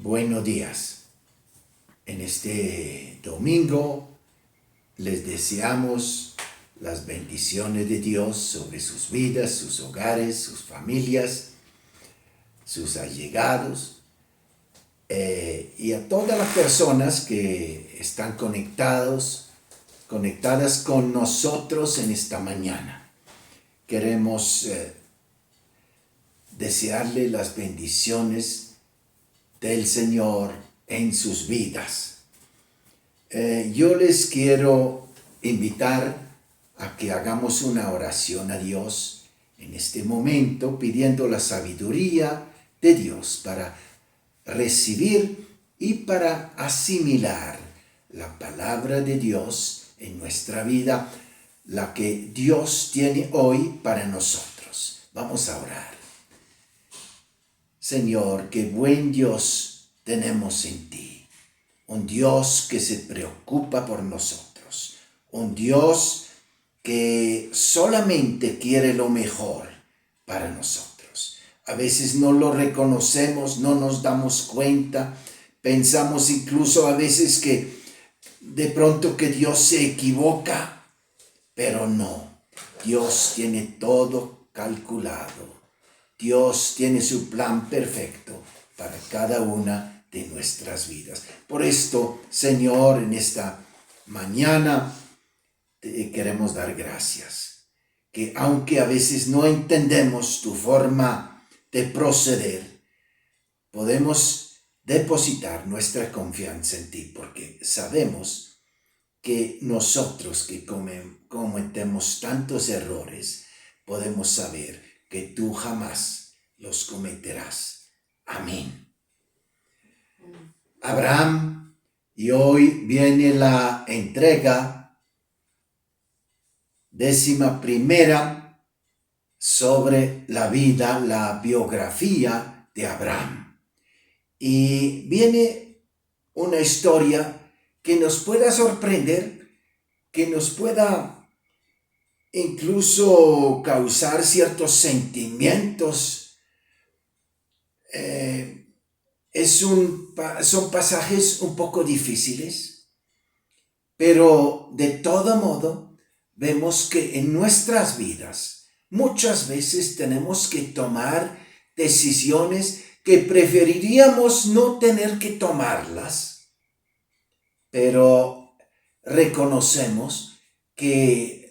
Buenos días. En este domingo les deseamos las bendiciones de Dios sobre sus vidas, sus hogares, sus familias, sus allegados y a todas las personas que están conectadas con nosotros en esta mañana. Queremos desearle las bendiciones del Señor en sus vidas. Yo les quiero invitar a que hagamos una oración a Dios en este momento, pidiendo la sabiduría de Dios para recibir y para asimilar la palabra de Dios en nuestra vida, la que Dios tiene hoy para nosotros. Vamos a orar. Señor, qué buen Dios tenemos en ti. Un Dios que se preocupa por nosotros. Un Dios que solamente quiere lo mejor para nosotros. A veces no lo reconocemos, no nos damos cuenta. Pensamos incluso a veces que de pronto que Dios se equivoca. Pero no, Dios tiene todo calculado. Dios tiene su plan perfecto para cada una de nuestras vidas. Por esto, Señor, en esta mañana te queremos dar gracias. Que aunque a veces no entendemos tu forma de proceder, podemos depositar nuestra confianza en ti, porque sabemos que nosotros que cometemos tantos errores, podemos saber que tú jamás los cometerás. Amén. Abraham, y hoy viene la entrega 11ª sobre la vida, la biografía de Abraham. Y viene una historia que nos pueda sorprender, que nos pueda incluso causar ciertos sentimientos. Son pasajes un poco difíciles, pero de todo modo vemos que en nuestras vidas muchas veces tenemos que tomar decisiones que preferiríamos no tener que tomarlas, pero reconocemos que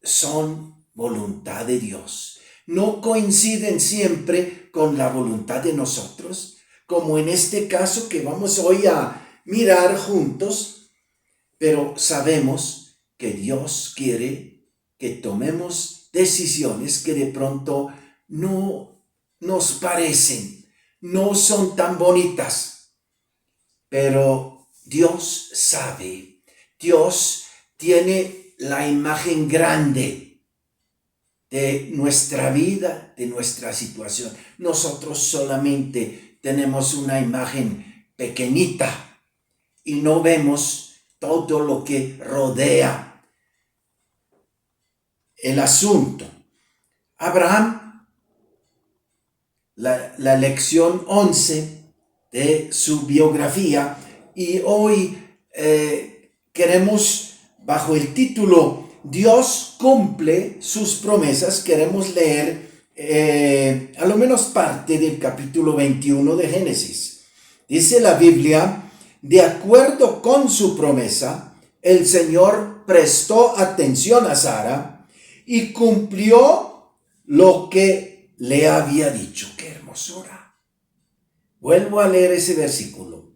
son voluntad de Dios. No coinciden siempre con la voluntad de nosotros, como en este caso que vamos hoy a mirar juntos, pero sabemos que Dios quiere que tomemos decisiones que de pronto no nos parecen, no son tan bonitas, pero Dios sabe, Dios tiene la imagen grande de nuestra vida, de nuestra situación. Nosotros solamente tenemos una imagen pequeñita y no vemos todo lo que rodea el asunto. Abraham, la lección 11 de su biografía, y hoy queremos, bajo el título Dios cumple sus promesas, queremos leer a lo menos parte del capítulo 21 de Génesis. Dice la Biblia: de acuerdo con su promesa, el Señor prestó atención a Sara y cumplió lo que le había dicho. ¡Qué hermosura! Vuelvo a leer ese versículo.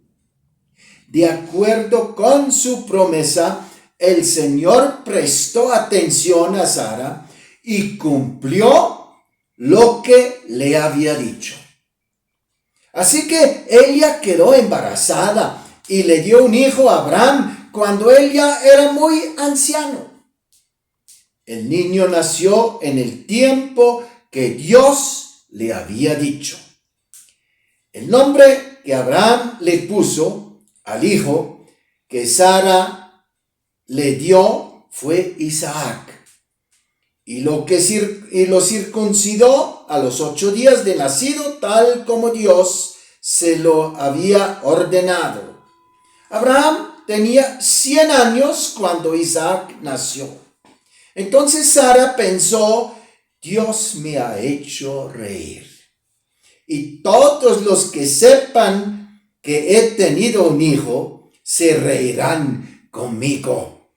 De acuerdo con su promesa, el Señor prestó atención a Sara y cumplió lo que le había dicho. Así que ella quedó embarazada y le dio un hijo a Abraham cuando él ya era muy anciano. El niño nació en el tiempo que Dios le había dicho. El nombre que Abraham le puso al hijo que Sara le dio fue Isaac, y lo circuncidó a los 8 días de nacido, tal como Dios se lo había ordenado. Abraham tenía 100 años cuando Isaac nació. Entonces Sara pensó, Dios me ha hecho reír. Y todos los que sepan que he tenido un hijo, se reirán conmigo.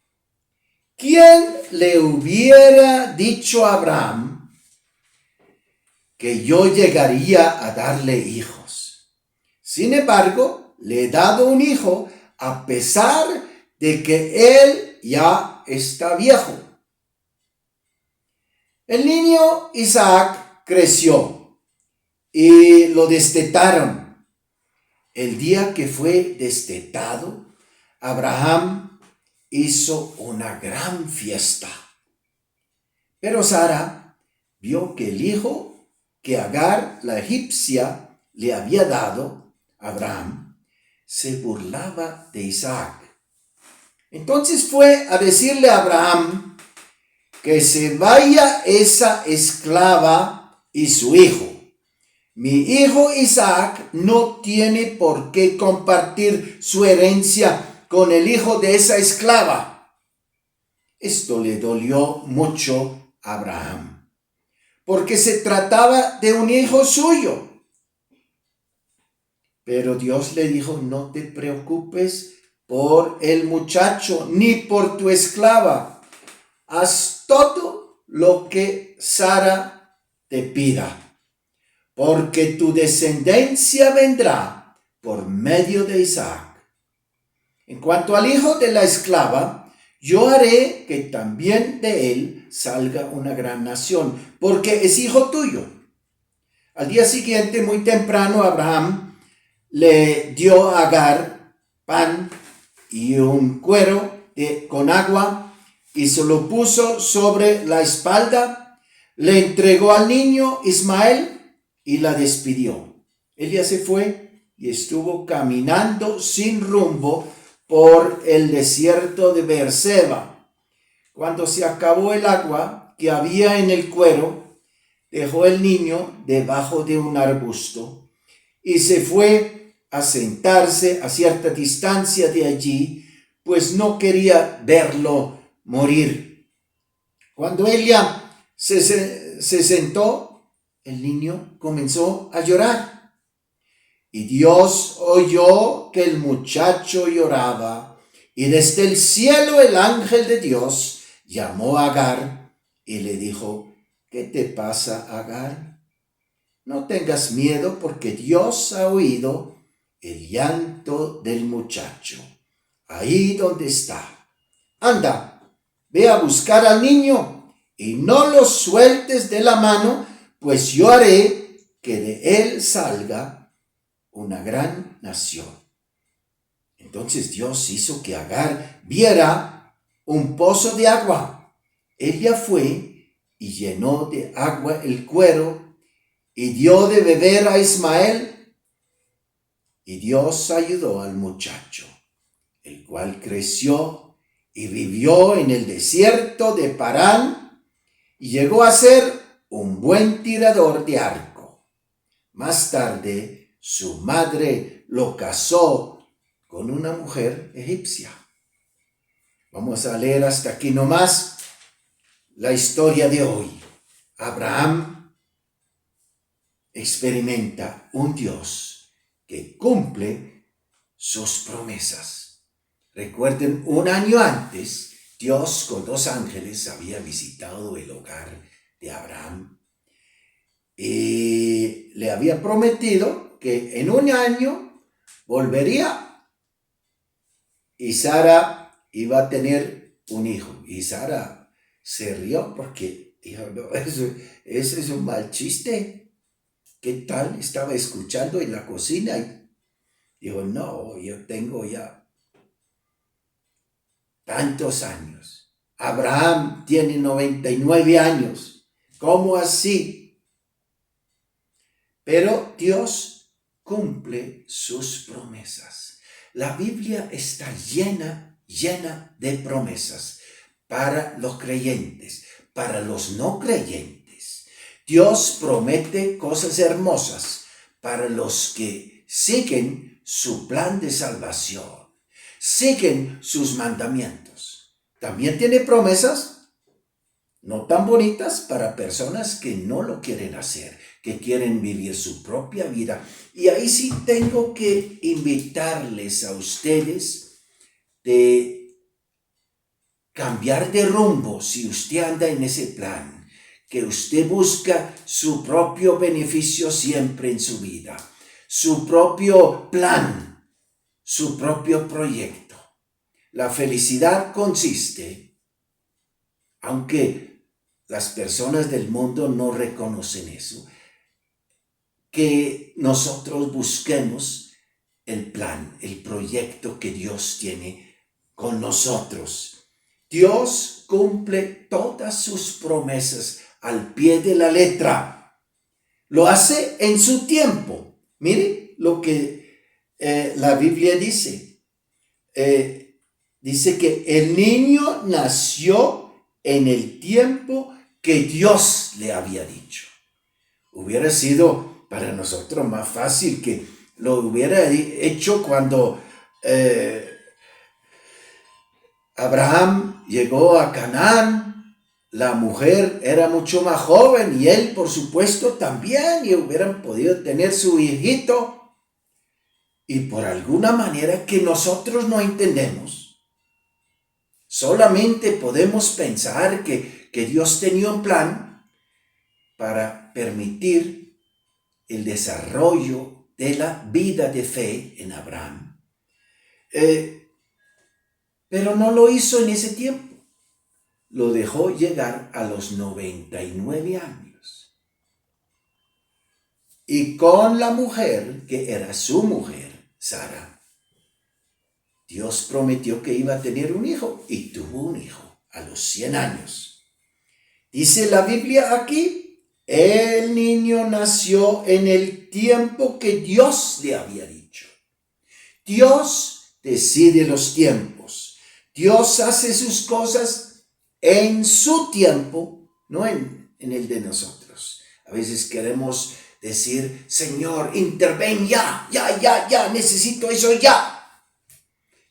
¿Quién le hubiera dicho a Abraham que yo llegaría a darle hijos? Sin embargo, le he dado un hijo a pesar de que él ya está viejo. El niño Isaac creció y lo destetaron. El día que fue destetado, Abraham hizo una gran fiesta. Pero Sara vio que el hijo que Agar, la egipcia, le había dado a Abraham, se burlaba de Isaac. Entonces fue a decirle a Abraham que se vaya esa esclava y su hijo. Mi hijo Isaac no tiene por qué compartir su herencia con el hijo de esa esclava. Esto le dolió mucho a Abraham, porque se trataba de un hijo suyo. Pero Dios le dijo, no te preocupes por el muchacho, ni por tu esclava. Haz todo lo que Sara te pida, porque tu descendencia vendrá por medio de Isaac. En cuanto al hijo de la esclava, yo haré que también de él salga una gran nación, porque es hijo tuyo. Al día siguiente, muy temprano, Abraham le dio a Agar pan y un cuero con agua y se lo puso sobre la espalda, le entregó al niño Ismael y la despidió. Ella se fue y estuvo caminando sin rumbo por el desierto de Beerseba. Cuando se acabó el agua que había en el cuero, dejó el niño debajo de un arbusto y se fue a sentarse a cierta distancia de allí, pues no quería verlo morir. Cuando ella se sentó, el niño comenzó a llorar. Y Dios oyó que el muchacho lloraba, y desde el cielo el ángel de Dios llamó a Agar y le dijo, ¿qué te pasa, Agar? No tengas miedo, porque Dios ha oído el llanto del muchacho, ahí donde está. Anda, ve a buscar al niño y no lo sueltes de la mano, pues yo haré que de él salga una gran nación. Entonces Dios hizo que Agar viera un pozo de agua. Ella fue y llenó de agua el cuero y dio de beber a Ismael. Y Dios ayudó al muchacho, el cual creció y vivió en el desierto de Parán y llegó a ser un buen tirador de arco. Más tarde, su madre lo casó con una mujer egipcia. Vamos a leer hasta aquí nomás la historia de hoy. Abraham experimenta un Dios que cumple sus promesas. Recuerden, un año antes, Dios con 2 ángeles había visitado el hogar de Abraham y le había prometido que en un año volvería y Sara iba a tener un hijo. Y Sara se rió porque dijo, no, eso es un mal chiste. ¿Qué tal? Estaba escuchando en la cocina y dijo, no, yo tengo ya tantos años. Abraham tiene 99 años. ¿Cómo así? Pero Dios cumple sus promesas. La Biblia está llena de promesas para los creyentes, para los no creyentes. Dios promete cosas hermosas para los que siguen su plan de salvación, siguen sus mandamientos. También tiene promesas no tan bonitas para personas que no lo quieren hacer, que quieren vivir su propia vida. Y ahí sí tengo que invitarles a ustedes de cambiar de rumbo si usted anda en ese plan, que usted busca su propio beneficio siempre en su vida, su propio plan, su propio proyecto. La felicidad consiste, aunque las personas del mundo no reconocen eso, que nosotros busquemos el plan, el proyecto que Dios tiene con nosotros. Dios cumple todas sus promesas al pie de la letra. Lo hace en su tiempo. Mire lo que la Biblia dice. Dice que el niño nació en el tiempo que Dios le había dicho. Hubiera sido para nosotros más fácil que lo hubiera hecho cuando Abraham llegó a Canaán. La mujer era mucho más joven y él, por supuesto, también, y hubieran podido tener su hijito. Y por alguna manera que nosotros no entendemos, solamente podemos pensar que Dios tenía un plan para permitir el desarrollo de la vida de fe en Abraham. Pero no lo hizo en ese tiempo. Lo dejó llegar a los 99 años. Y con la mujer, que era su mujer, Sara, Dios prometió que iba a tener un hijo y tuvo un hijo a los 100 años. Dice la Biblia aquí, el niño nació en el tiempo que Dios le había dicho. Dios decide los tiempos. Dios hace sus cosas en su tiempo, no en el de nosotros. A veces queremos decir, Señor, interven ya, necesito eso ya.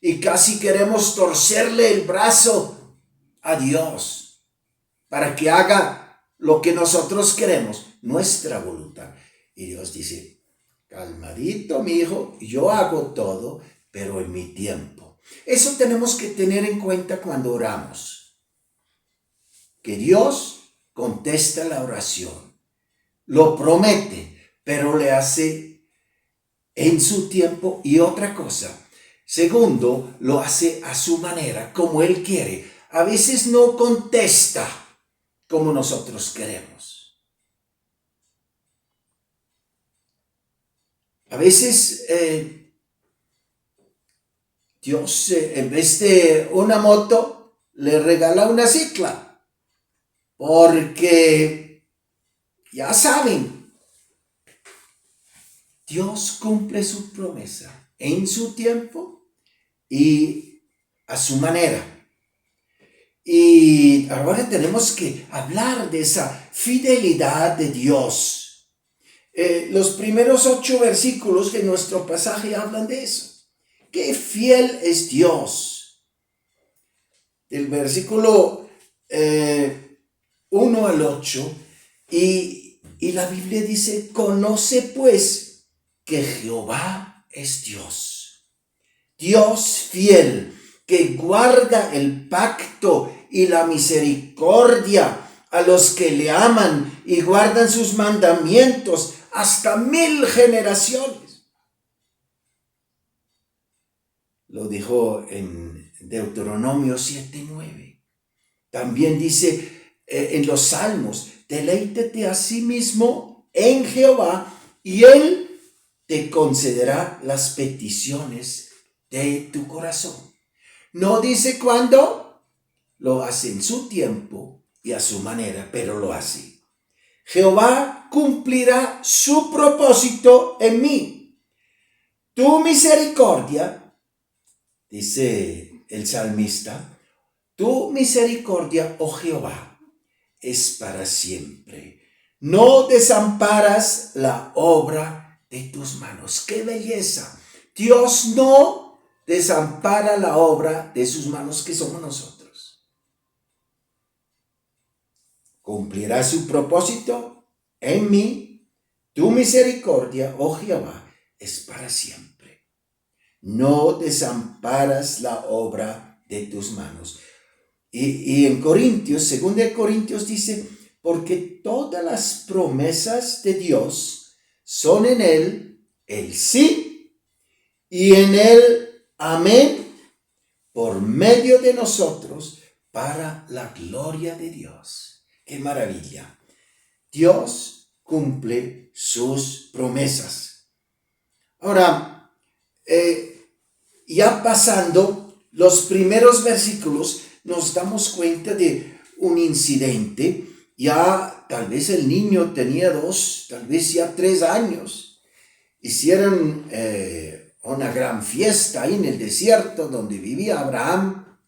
Y casi queremos torcerle el brazo a Dios para que haga lo que nosotros queremos, nuestra voluntad. Y Dios dice, calmadito, mi hijo, yo hago todo, pero en mi tiempo. Eso tenemos que tener en cuenta cuando oramos. Que Dios contesta la oración, lo promete, pero le hace en su tiempo. Y otra cosa, segundo, lo hace a su manera, como Él quiere. A veces no contesta como nosotros queremos. A veces Dios, en vez de una moto, le regala una cicla. Porque, ya saben, Dios cumple su promesa en su tiempo y a su manera. Y ahora tenemos que hablar de esa fidelidad de Dios. Los primeros 8 versículos de nuestro pasaje hablan de eso. ¡Qué fiel es Dios! Del versículo 1 al 8, y la Biblia dice, conoce pues que Jehová es Dios. Dios fiel, que guarda el pacto y la misericordia a los que le aman y guardan sus mandamientos hasta 1000 generaciones. Lo dijo en Deuteronomio 7:9. También dice en los Salmos, deleítate a sí mismo en Jehová y Él te concederá las peticiones de tu corazón. No dice cuándo, lo hace en su tiempo y a su manera, pero lo hace. Jehová cumplirá su propósito en mí. Tu misericordia, dice el salmista, tu misericordia, oh Jehová, es para siempre. No desamparas la obra de tus manos. ¡Qué belleza! Dios no desampara la obra de sus manos, que somos nosotros. Cumplirá su propósito en mí. Tu misericordia, oh Jehová, es para siempre. No desamparas la obra de tus manos. Y en Corintios, 2 Corintios dice, porque todas las promesas de Dios son en él el sí y en él amén, por medio de nosotros, para la gloria de Dios. ¡Qué maravilla! Dios cumple sus promesas. Ahora, ya pasando los primeros versículos, nos damos cuenta de un incidente. Ya tal vez el niño tenía 2, tal vez ya 3 años. Hicieron una gran fiesta ahí en el desierto donde vivía Abraham.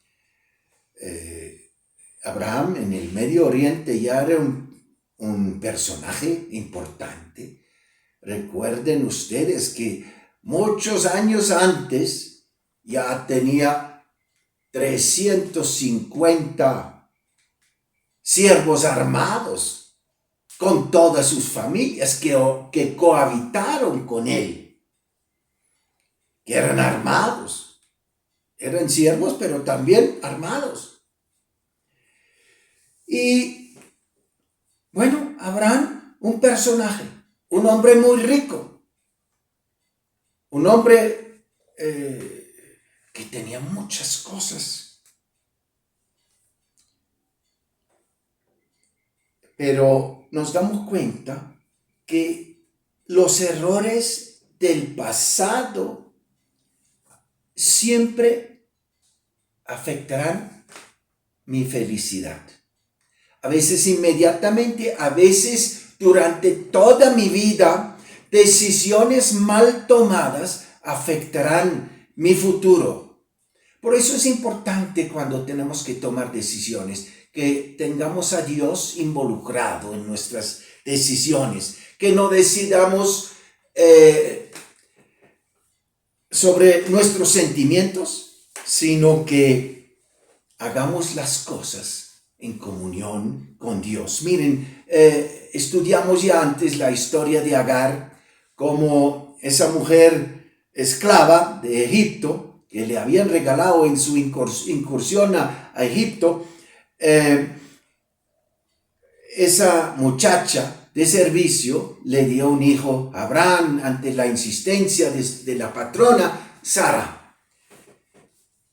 Abraham en el Medio Oriente ya era un personaje importante. Recuerden ustedes que muchos años antes ya tenía 350 siervos armados con todas sus familias que cohabitaron con él, que eran armados, eran siervos pero también armados. Y bueno, Abraham, un personaje, un hombre muy rico, un hombre que tenía muchas cosas. Pero nos damos cuenta que los errores del pasado siempre afectarán mi felicidad. A veces inmediatamente, a veces durante toda mi vida, decisiones mal tomadas afectarán mi futuro. Por eso es importante cuando tenemos que tomar decisiones, que tengamos a Dios involucrado en nuestras decisiones, que no decidamos sobre nuestros sentimientos, sino que hagamos las cosas en comunión con Dios. Miren, estudiamos ya antes la historia de Agar, como esa mujer esclava de Egipto, que le habían regalado en su incursión a Egipto. Esa muchacha de servicio le dio un hijo a Abraham ante la insistencia de la patrona Sara.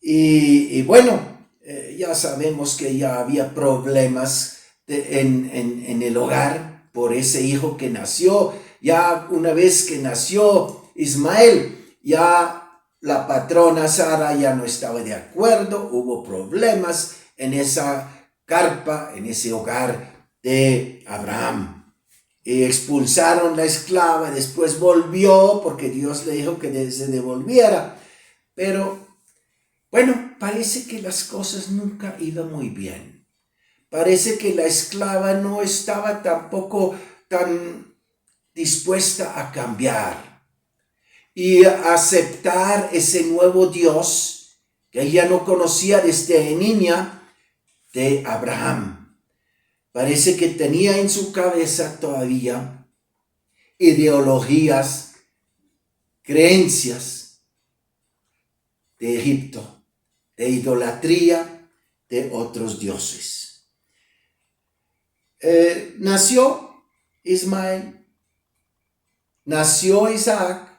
Y bueno, ya sabemos que ya había problemas en el hogar por ese hijo que nació. Ya una vez que nació Ismael, ya la patrona Sara ya no estaba de acuerdo, hubo problemas en esa carpa, en ese hogar de Abraham. Y expulsaron la esclava, después volvió porque Dios le dijo que se devolviera. Pero bueno, parece que las cosas nunca iban muy bien. Parece que la esclava no estaba tampoco tan dispuesta a cambiar y aceptar ese nuevo Dios que ella no conocía desde niña de Abraham. Parece que tenía en su cabeza todavía ideologías, creencias de Egipto, de idolatría de otros dioses. Nació Ismael, nació Isaac,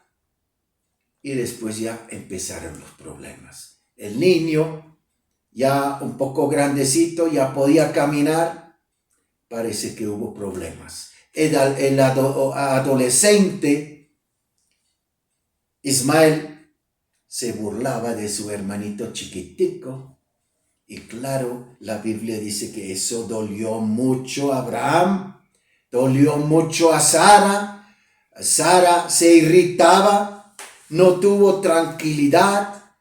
y después ya empezaron los problemas. El niño, ya un poco grandecito, ya podía caminar. Parece que hubo problemas. El adolescente, Ismael, se burlaba de su hermanito chiquitico. Y claro, la Biblia dice que eso dolió mucho a Abraham, dolió mucho a Sara. Sara se irritaba, no tuvo tranquilidad,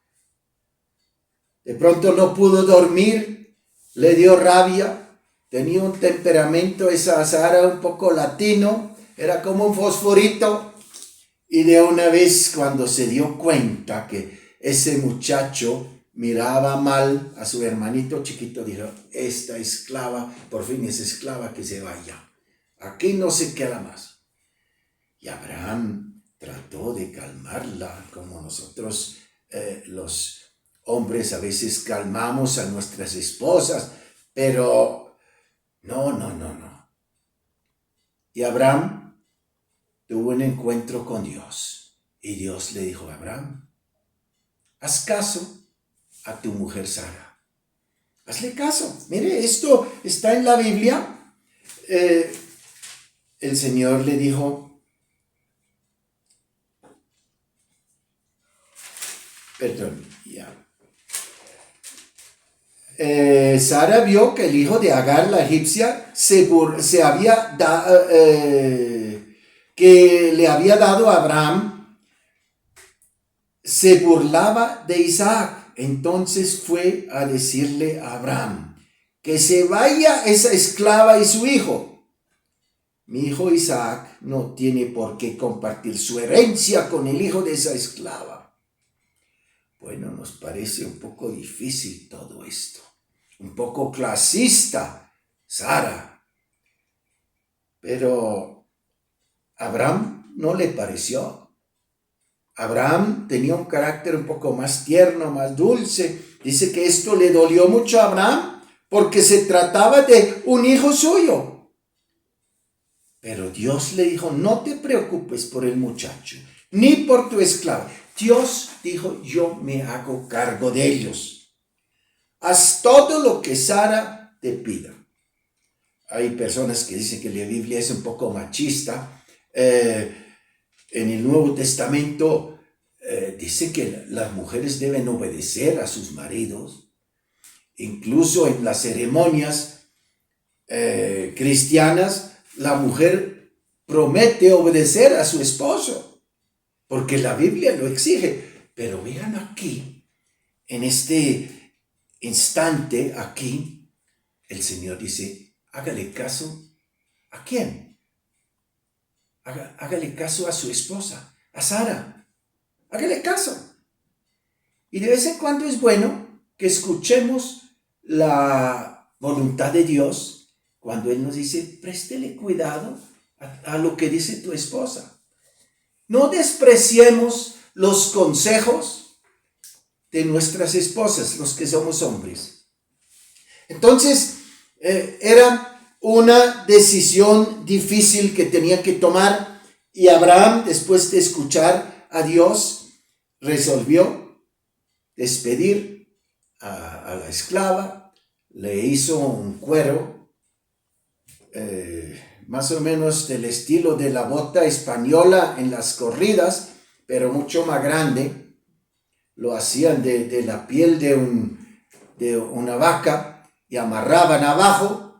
de pronto no pudo dormir, le dio rabia, tenía un temperamento esa Sara un poco latino, era como un fosforito Y de una vez cuando se dio cuenta que ese muchacho miraba mal a su hermanito chiquito, dijo, esta esclava, por fin es esclava, que se vaya. Aquí no se queda más. Y Abraham trató de calmarla, como nosotros los hombres a veces calmamos a nuestras esposas, pero no. Y Abraham tuvo un encuentro con Dios. Y Dios le dijo a Abraham, haz caso a tu mujer Sara. Hazle caso. Mire, esto está en la Biblia. El Señor le dijo, perdón, ya. Sara vio que el hijo de Agar, la egipcia, que le había dado a Abraham, se burlaba de Isaac. Entonces fue a decirle a Abraham, que se vaya esa esclava y su hijo. Mi hijo Isaac no tiene por qué compartir su herencia con el hijo de esa esclava. Bueno, nos parece un poco difícil todo esto, un poco clasista, Sara. Pero a Abraham no le pareció. Abraham tenía un carácter un poco más tierno, más dulce. Dice que esto le dolió mucho a Abraham porque se trataba de un hijo suyo. Pero Dios le dijo, no te preocupes por el muchacho, ni por tu esclavo. Dios dijo, yo me hago cargo de ellos. Haz todo lo que Sara te pida. Hay personas que dicen que la Biblia es un poco machista. En el Nuevo Testamento dice que las mujeres deben obedecer a sus maridos. Incluso en las ceremonias cristianas, la mujer promete obedecer a su esposo, porque la Biblia lo exige. Pero vean aquí, en este instante, aquí, el Señor dice, hágale caso. ¿A quién? Hágale caso a su esposa, a Sara. Hágale caso. Y de vez en cuando es bueno que escuchemos la voluntad de Dios cuando Él nos dice, préstele cuidado a lo que dice tu esposa. No despreciemos los consejos de nuestras esposas, los que somos hombres. Entonces, era una decisión difícil que tenía que tomar, y Abraham, después de escuchar a Dios, resolvió despedir a la esclava. Le hizo un cuero, más o menos del estilo de la bota española en las corridas, pero mucho más grande. Lo hacían de la piel de una vaca y amarraban abajo,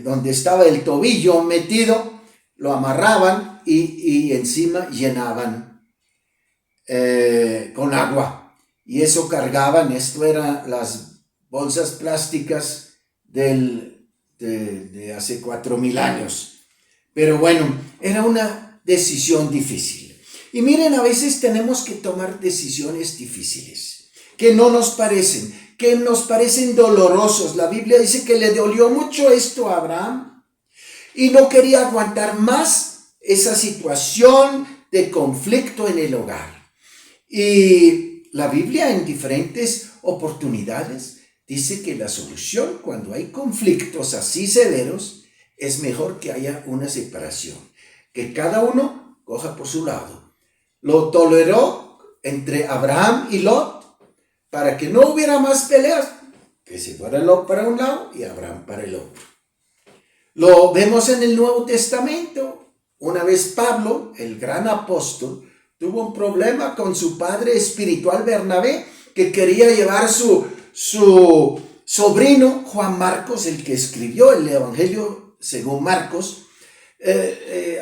donde estaba el tobillo metido, lo amarraban y encima llenaban con agua. Y eso cargaban. Esto eran las bolsas plásticas de hace 4,000 años. Pero bueno, era una decisión difícil. Y miren, a veces tenemos que tomar decisiones difíciles, que no nos parecen, que nos parecen dolorosos. La Biblia dice que le dolió mucho esto a Abraham y no quería aguantar más esa situación de conflicto en el hogar. Y la Biblia en diferentes oportunidades dice que la solución cuando hay conflictos así severos es mejor que haya una separación, que cada uno coja por su lado. Lo toleró entre Abraham y Lot para que no hubiera más peleas, que se fuera Lot para un lado y Abraham para el otro. Lo vemos en el Nuevo Testamento. Una vez Pablo, el gran apóstol, tuvo un problema con su padre espiritual Bernabé, que quería llevar su sobrino Juan Marcos, el que escribió el Evangelio según Marcos,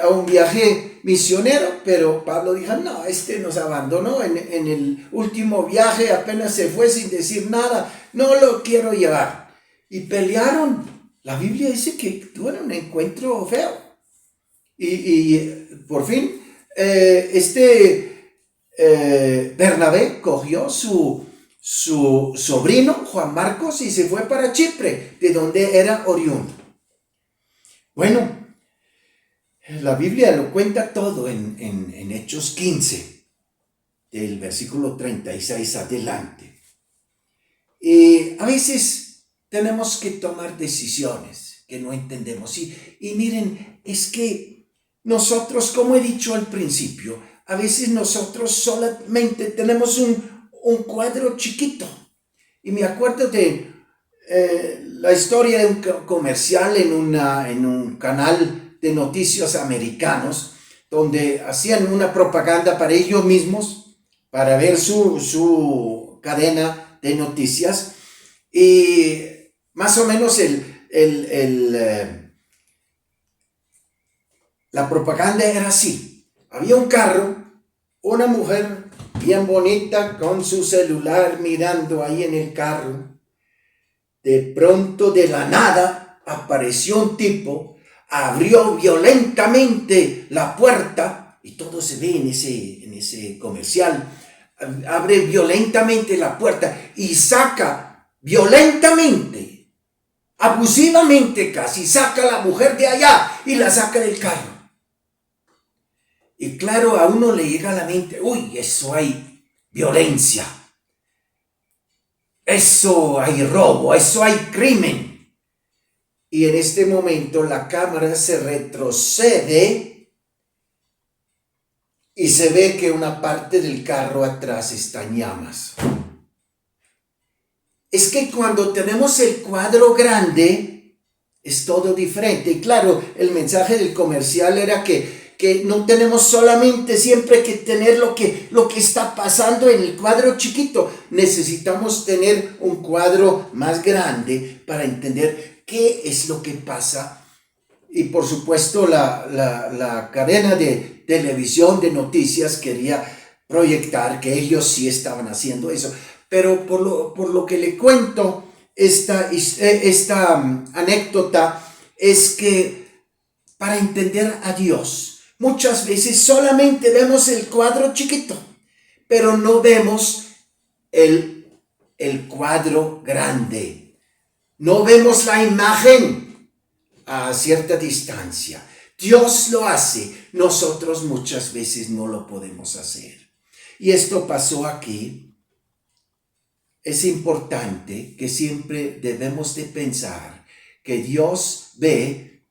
a un viaje misionero. Pero Pablo dijo, no, nos abandonó en el último viaje, apenas se fue sin decir nada, no lo quiero llevar. Y pelearon. La Biblia dice que tuvieron un encuentro feo. Y por fin Bernabé cogió su sobrino Juan Marcos y se fue para Chipre, de donde era oriundo. Bueno, la Biblia lo cuenta todo en Hechos 15, del versículo 36 adelante. Y a veces tenemos que tomar decisiones que no entendemos. Y miren, es que nosotros, como he dicho al principio, a veces nosotros solamente tenemos un cuadro chiquito. Y me acuerdo de la historia de un comercial en un canal de noticias americanos, donde hacían una propaganda para ellos mismos, para ver su cadena de noticias, y más o menos la propaganda era así. Había un carro, una mujer bien bonita con su celular mirando ahí en el carro. De pronto, de la nada, apareció un tipo, abrió violentamente la puerta, y todo se ve en ese comercial. Abre violentamente la puerta y saca violentamente, abusivamente casi, saca a la mujer de allá y la saca del carro. Y claro, a uno le llega a la mente, uy, eso hay violencia, eso hay robo, eso hay crimen. Y en este momento la cámara se retrocede y se ve que una parte del carro atrás está en llamas. Es que cuando tenemos el cuadro grande, es todo diferente. Y claro, el mensaje del comercial era que no tenemos solamente siempre que tener lo que está pasando en el cuadro chiquito. Necesitamos tener un cuadro más grande para entender qué es lo que pasa. Y por supuesto la cadena de televisión de noticias quería proyectar que ellos sí estaban haciendo eso. Pero por lo que le cuento, esta anécdota es que para entender a Dios, muchas veces solamente vemos el cuadro chiquito, pero no vemos el cuadro grande. No vemos la imagen a cierta distancia. Dios lo hace, nosotros muchas veces no lo podemos hacer. Y esto pasó aquí. Es importante que siempre debemos de pensar que Dios ve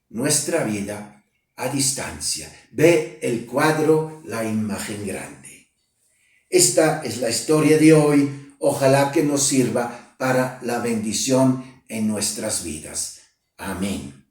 nuestra vida a distancia, ve el cuadro, la imagen grande. Esta es la historia de hoy. Ojalá que nos sirva para la bendición en nuestras vidas. Amén.